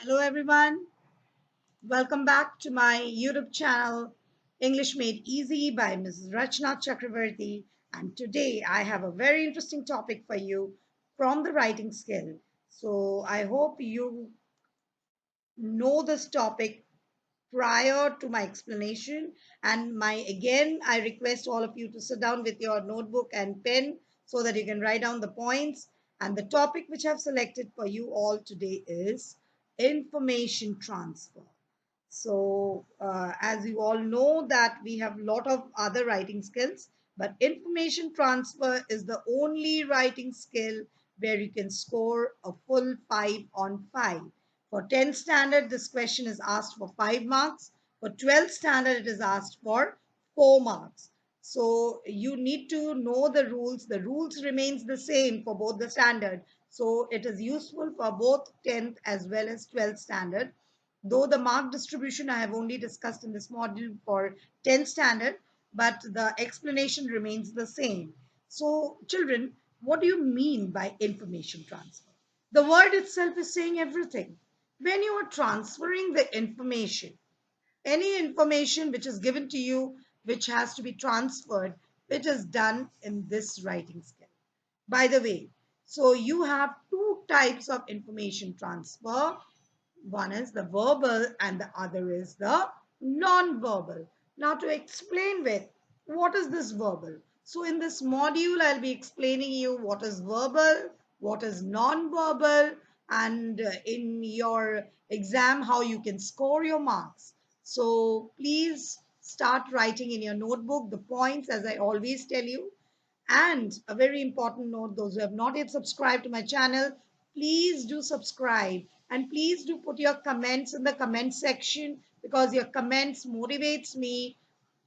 Hello everyone, welcome back to my YouTube channel English Made Easy by Mrs. Rachna Chakravarti, and today I have a very interesting topic for you from the writing skill. So I hope you know this topic prior to my explanation, and my again I request all of you to sit down with your notebook and pen so that you can write down the points. And the topic which I've selected for you all today is information transfer. So, as you all know that we have a lot of other writing skills, but information transfer is the only writing skill where you can score a full 5 on 5. For 10th standard, this question is asked for 5 marks. For 12th standard, it is asked for 4 marks. So you need to know the rules. The rules remains the same for both the standard. So it is useful for both 10th as well as 12th standard. Though the mark distribution I have only discussed in this module for 10th standard, but the explanation remains the same. So children, what do you mean by information transfer? The word itself is saying everything. When you are transferring the information, any information which is given to you, which has to be transferred, it is done in this writing skill. By the way, so you have two types of information transfer. One is the verbal and the other is the non-verbal. Now to explain with, what is this verbal? So in this module, I'll be explaining you what is verbal, what is non-verbal, and in your exam, how you can score your marks. So please start writing in your notebook the points as I always tell you. And a very important note, those who have not yet subscribed to my channel, please do subscribe and please do put your comments in the comment section because your comments motivates me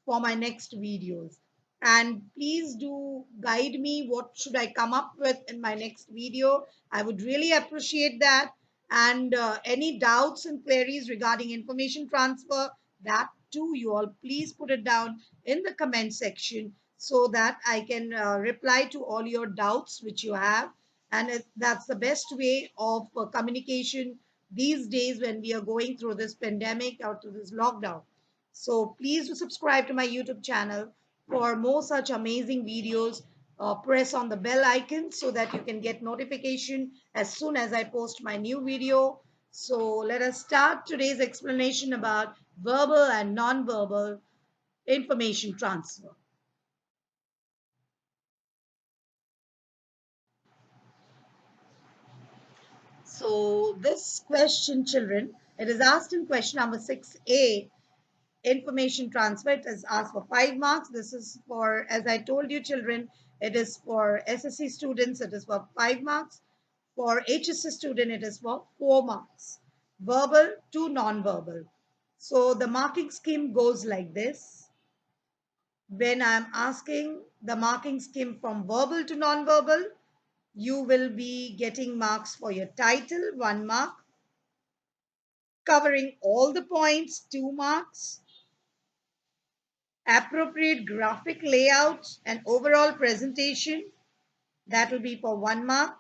for my next videos. And please do guide me what should I come up with in my next video. I would really appreciate that. And any doubts and queries regarding information transfer, that too you all please put it down in the comment section so that I can reply to all your doubts which you have. And that's the best way of communication these days when we are going through this pandemic or through this lockdown. So please do subscribe to my YouTube channel for more such amazing videos. Press on the bell icon so that you can get notification as soon as I post my new video. So let us start today's explanation about verbal and non-verbal information transfer. So this question, children, it is asked in question number 6A, information transfer. It is asked for 5 marks. This is for, as I told you, children, it is for SSC students, it is for 5 marks. For HSC student, it is for 4 marks. Verbal to non-verbal. So the marking scheme goes like this. When I'm asking the marking scheme from verbal to non-verbal, you will be getting marks for your title, 1 mark, covering all the points, 2 marks, appropriate graphic layout and overall presentation, that will be for 1 mark,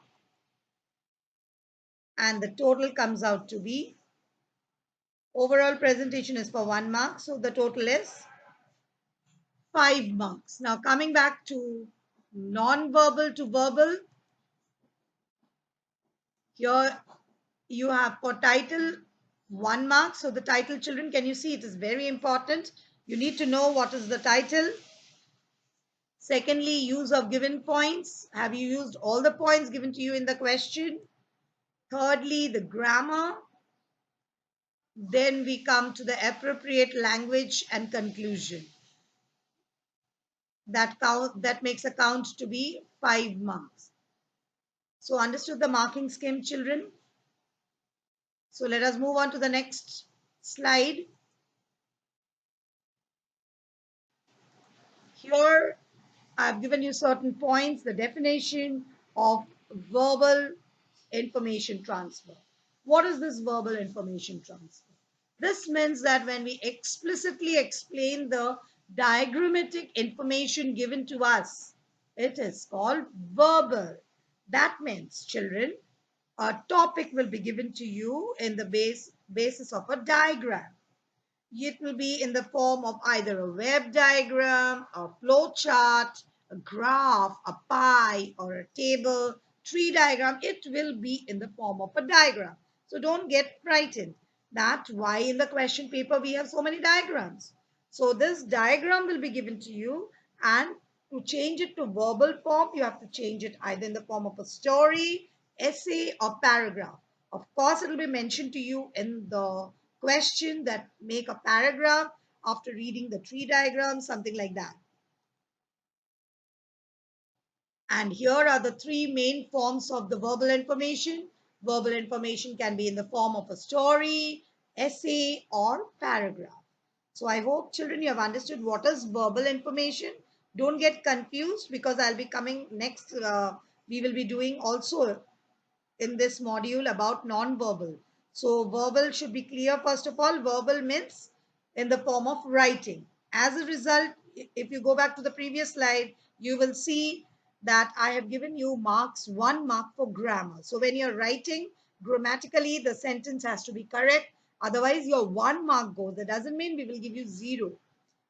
and the total comes out to be, overall presentation is for 1 mark, so the total is 5 marks. Now coming back to non-verbal to verbal, here you have for title 1 mark. So the title, children, can you see it is very important. You need to know what is the title. Secondly, use of given points. Have you used all the points given to you in the question? Thirdly, the grammar. Then we come to the appropriate language and conclusion. That makes a count to be 5 marks. So understood the marking scheme, children? So let us move on to the next slide. Here I've given you certain points, the definition of verbal information transfer. What is this verbal information transfer? This means that when we explicitly explain the diagrammatic information given to us, it is called verbal. That means, children, A topic will be given to you in the basis of a diagram. It will be in the form of either a web diagram, a flow chart, a graph, a pie, or a table, tree diagram. It will be in the form of a diagram. So don't get frightened. That's why in the question paper we have so many diagrams. So this diagram will be given to you, and to change it to verbal form, you have to change it either in the form of a story, essay, or paragraph. Of course, it will be mentioned to you in the question that make a paragraph after reading the tree diagram, something like that. And here are the three main forms of the verbal information. Verbal information can be in the form of a story, essay, or paragraph. So I hope children you have understood what is verbal information. Don't get confused because I'll be coming next. We will be doing also in this module about non-verbal. So verbal should be clear first of all. Verbal means in the form of writing. As a result, if you go back to the previous slide, you will see that I have given you marks, 1 mark for grammar. So when you're writing, grammatically the sentence has to be correct. Otherwise your 1 mark goes. That doesn't mean we will give you 0.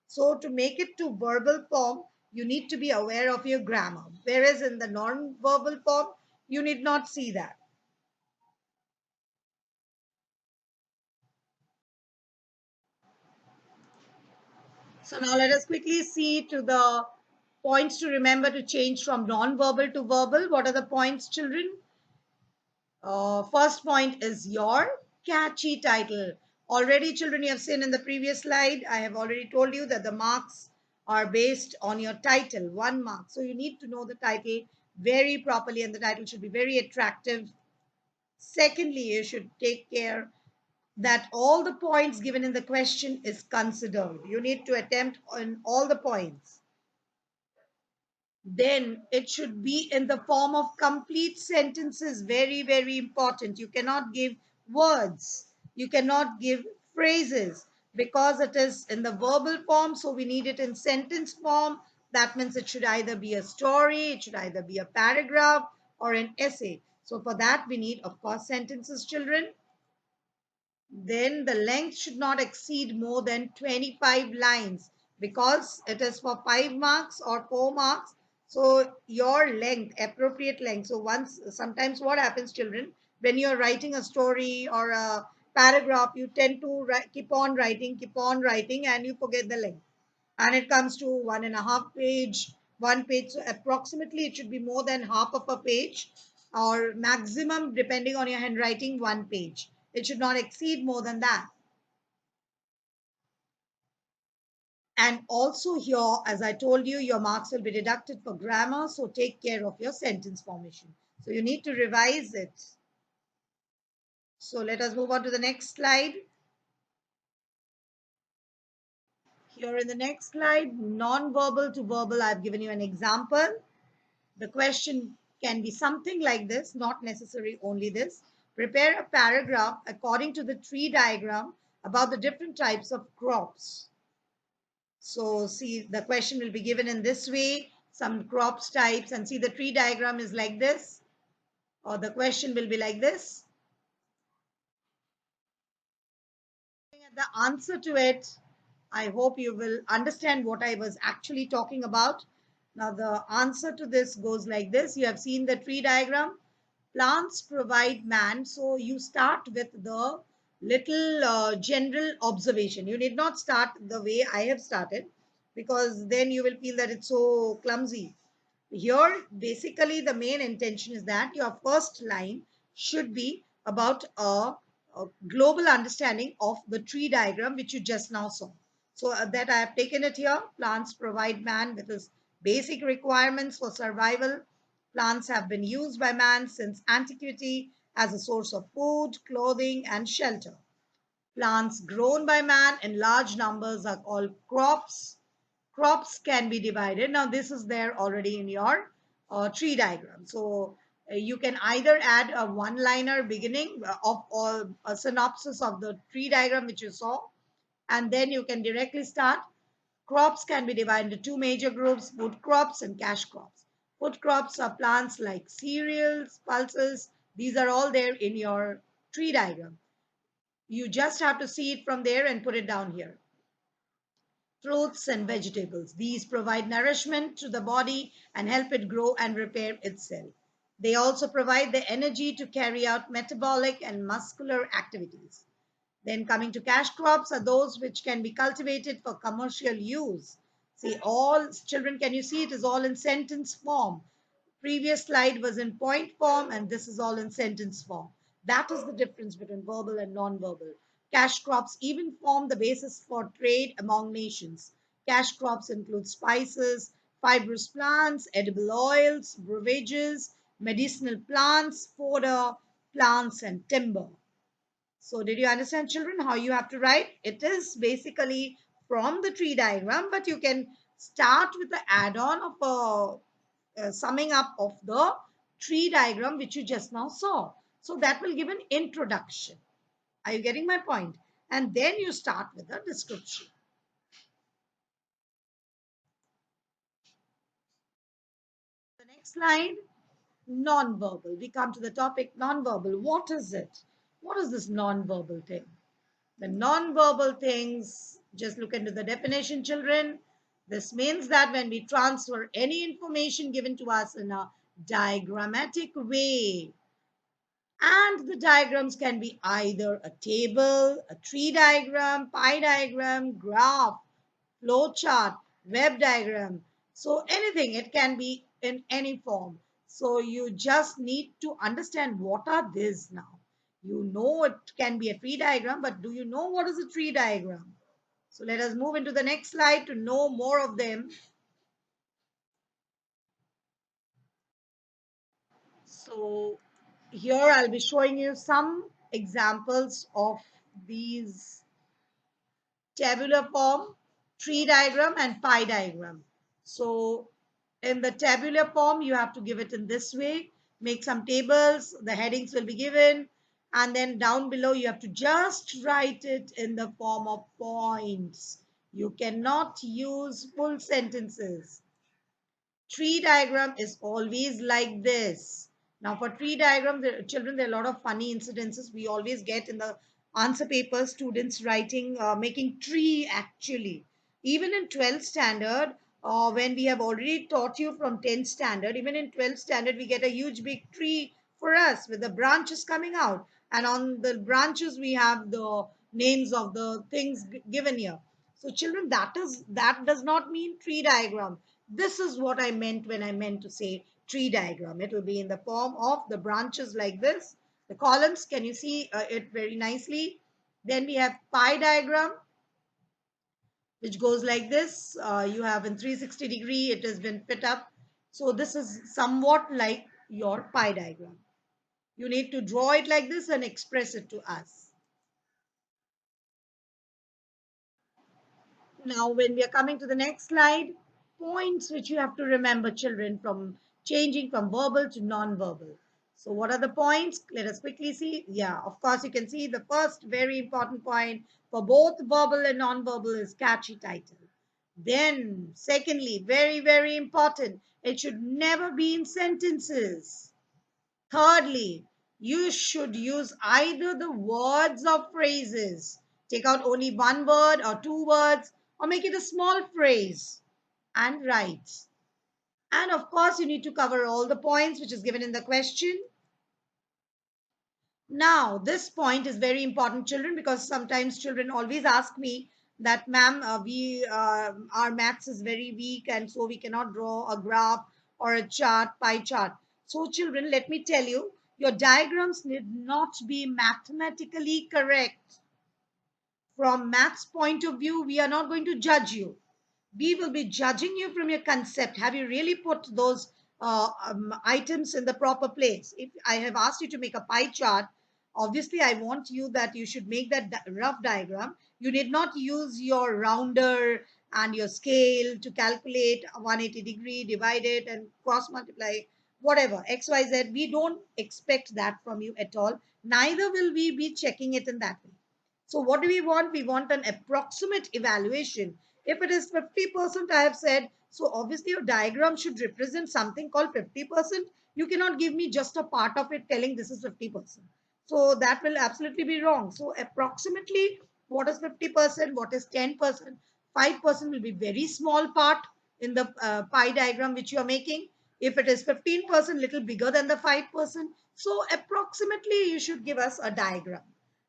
So to make it to verbal form, you need to be aware of your grammar. Whereas in the non-verbal form, you need not see that. So now let us quickly see to the points to remember to change from non-verbal to verbal. What are the points, children? First point is your catchy title. Already, children, you have seen in the previous slide, I have already told you that the marks are based on your title, 1 mark. So you need to know the title very properly, and the title should be very attractive. Secondly, you should take care that all the points given in the question is considered. You need to attempt on all the points. Then it should be in the form of complete sentences. Very, very important. You cannot give words. You cannot give phrases because it is in the verbal form. So we need it in sentence form. That means it should either be a story, it should either be a paragraph or an essay. So for that, we need, of course, sentences, children. Then the length should not exceed more than 25 lines because it is for 5 marks or 4 marks. So your length, appropriate length. So once, sometimes what happens, children, when you're writing a story or a paragraph, you tend to keep on writing, and you forget the length. And it comes to 1.5 page, 1 page. So approximately it should be more than half of a page, or maximum, depending on your handwriting, 1 page. It should not exceed more than that. And also here, as I told you, your marks will be deducted for grammar. So take care of your sentence formation. So you need to revise it. So let us move on to the next slide. Here in the next slide, non-verbal to verbal, I've given you an example. The question can be something like this, not necessarily only this. Prepare a paragraph according to the tree diagram about the different types of crops. So see, the question will be given in this way, some crops types, and see the tree diagram is like this, or the question will be like this. The answer to it, I hope you will understand what I was actually talking about. Now the answer to this goes like this. You have seen the tree diagram. Plants provide man. So you start with the little general observation. You need not start the way I have started, because then you will feel that it's so clumsy. Here, basically, the main intention is that your first line should be about a global understanding of the tree diagram, which you just now saw. So that I have taken it here. Plants provide man with his basic requirements for survival. Plants have been used by man since antiquity as a source of food, clothing, and shelter. Plants grown by man in large numbers are called crops. Crops can be divided. Now, this is there already in your tree diagram. So, you can either add a one-liner beginning of or a synopsis of the tree diagram which you saw, and then you can directly start. Crops can be divided into two major groups, food crops and cash crops. Food crops are plants like cereals, pulses, These are all there in your tree diagram. You just have to see it from there and put it down here. Fruits and vegetables. These provide nourishment to the body and help it grow and repair itself. They also provide the energy to carry out metabolic and muscular activities. Then coming to cash crops are those which can be cultivated for commercial use. See, all children, can you see it is all in sentence form? Previous slide was in point form, and this is all in sentence form. That is the difference between verbal and non-verbal. Cash crops even form the basis for trade among nations. Cash crops include spices, fibrous plants, edible oils, brewerages, medicinal plants, fodder plants, and timber. So did you understand, children, how you have to write? It is basically from the tree diagram, but you can start with the add-on of a summing up of the tree diagram which you just now saw. So that will give an introduction. Are you getting my point? And then you start with the description. The next slide, non-verbal. We come to the topic non-verbal. What is it? What is this non-verbal thing? The non-verbal things, just look into the definition, children. This means that when we transfer any information given to us in a diagrammatic way, and the diagrams can be either a table, a tree diagram, pie diagram, graph, flow chart, web diagram. So anything, it can be in any form. So you just need to understand what are these now. You know it can be a tree diagram, but do you know what is a tree diagram? So let us move into the next slide to know more of them. So here I'll be showing you some examples of these tabular form, tree diagram, and pie diagram. So in the tabular form, you have to give it in this way, make some tables, the headings will be given, and then down below you have to just write it in the form of points. You cannot use full sentences. Tree diagram is always like this. Now for tree diagram, children, there are a lot of funny incidences we always get in the answer papers, students writing, making tree actually. Even in 12th standard, when we have already taught you from 10th standard, even in 12th standard, we get a huge big tree for us with the branches coming out. And on the branches, we have the names of the things given here. So children, that does not mean tree diagram. This is what I meant when I meant to say tree diagram. It will be in the form of the branches like this. The columns, can you see it very nicely? Then we have pie diagram, which goes like this. You have in 360-degree, it has been fit up. So this is somewhat like your pie diagram. You need to draw it like this and express it to us. Now, when we are coming to the next slide, points which you have to remember, children, from changing from verbal to non-verbal. So what are the points? Let us quickly see. Yeah, of course, you can see the first very important point for both verbal and non-verbal is catchy title. Then, secondly, very, very important, it should never be in sentences. Thirdly, you should use either the words or phrases. Take out only one word or two words or make it a small phrase and write. And of course, you need to cover all the points which is given in the question. Now, this point is very important, children, because sometimes children always ask me that, ma'am, our maths is very weak and so we cannot draw a graph or a chart, pie chart. So, children, let me tell you, your diagrams need not be mathematically correct. From maths point of view, we are not going to judge you. We will be judging you from your concept. Have you really put those items in the proper place? If I have asked you to make a pie chart, obviously I want you that you should make that rough diagram. You need not use your rounder and your scale to calculate 180-degree, divide it and cross multiply, whatever, XYZ. We don't expect that from you at all. Neither will we be checking it in that way. So what do we want? We want an approximate evaluation. If it is 50%, I have said, so obviously your diagram should represent something called 50%. You cannot give me just a part of it telling this is 50%. So that will absolutely be wrong. So approximately what is 50%, what is 10%, 5% will be very small part in the pie diagram which you are making. If it is 15%, little bigger than the 5%. So approximately you should give us a diagram.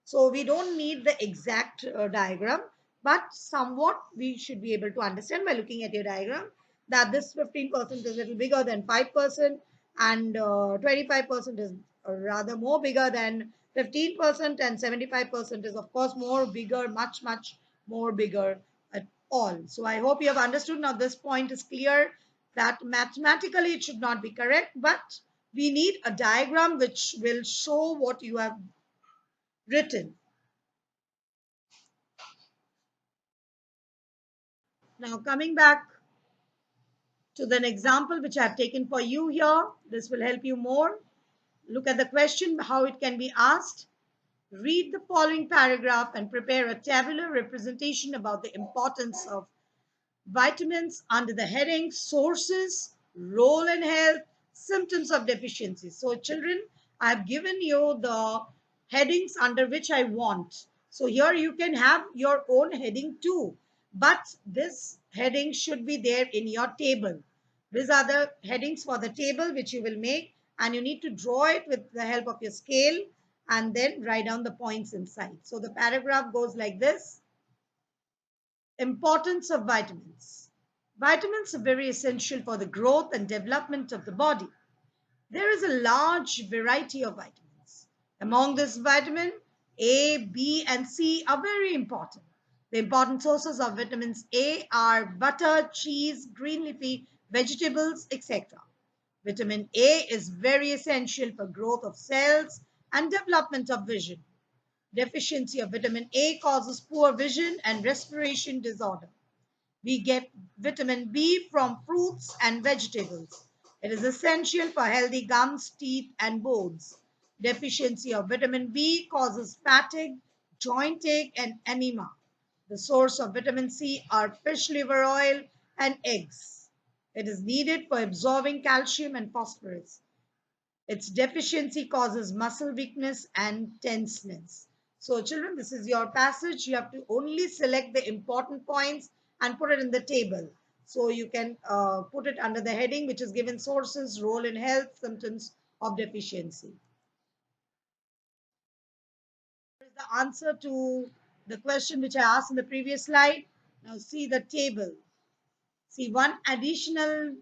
So we don't need the exact diagram, but somewhat we should be able to understand by looking at your diagram that this 15% is a little bigger than 5% and 25% is rather more bigger than 15% and 75% is of course more bigger, much more bigger at all. So I hope you have understood. Now this point is clear that mathematically it should not be correct, but we need a diagram which will show what you have written. Now coming back to the example which I have taken for you here, this will help you more. Look at the question, how it can be asked. Read the following paragraph and prepare a tabular representation about the importance of vitamins under the heading sources, role in health, symptoms of deficiency. So children, I have given you the headings under which I want. So here you can have your own heading too, but this heading should be there in your table. These are the headings for the table which you will make, and you need to draw it with the help of your scale and then write down the points inside. So the paragraph goes like this. Importance of vitamins. Vitamins are very essential for the growth and development of the body. There is a large variety of vitamins. Among this vitamin, A, B, and C are very important. The important sources of vitamins A are butter, cheese, green leafy vegetables, etc. Vitamin A is very essential for growth of cells and development of vision. Deficiency of vitamin A causes poor vision and respiration disorder. We get vitamin B from fruits and vegetables. It is essential for healthy gums, teeth, and bones. Deficiency of vitamin B causes fatigue, joint ache, and anemia. The source of vitamin C are fish liver oil and eggs. It is needed for absorbing calcium and phosphorus. Its deficiency causes muscle weakness and tenseness. So children, this is your passage. You have to only select the important points and put it in the table. So you can put it under the heading which is given sources, role in health, symptoms of deficiency. Here is the answer to the question which I asked in the previous slide. Now see the table. See one additional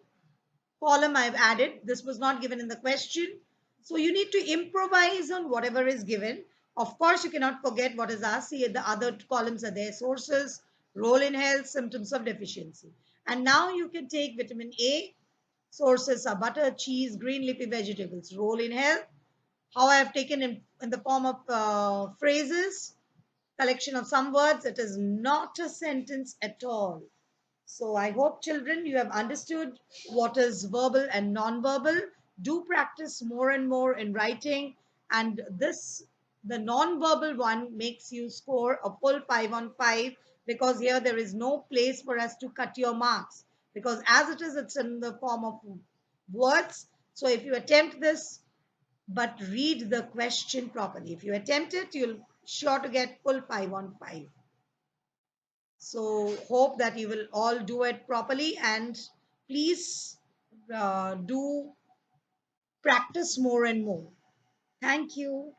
column I've added. This was not given in the question. So you need to improvise on whatever is given. Of course, you cannot forget what is asked. See, the other columns are there. Sources, role in health, symptoms of deficiency. And now you can take vitamin A. Sources are butter, cheese, green leafy vegetables. Role in health. How I have taken in the form of phrases, collection of some words. It is not a sentence at all. So I hope children you have understood what is verbal and non-verbal. Do practice more and more in writing, and the non-verbal one makes you score a full 5 on 5 because here there is no place for us to cut your marks because as it is it's in the form of words. So if you attempt this but read the question properly, if you attempt it you'll sure to get full 5 on 5. So hope that you will all do it properly and please do practice more and more. Thank you.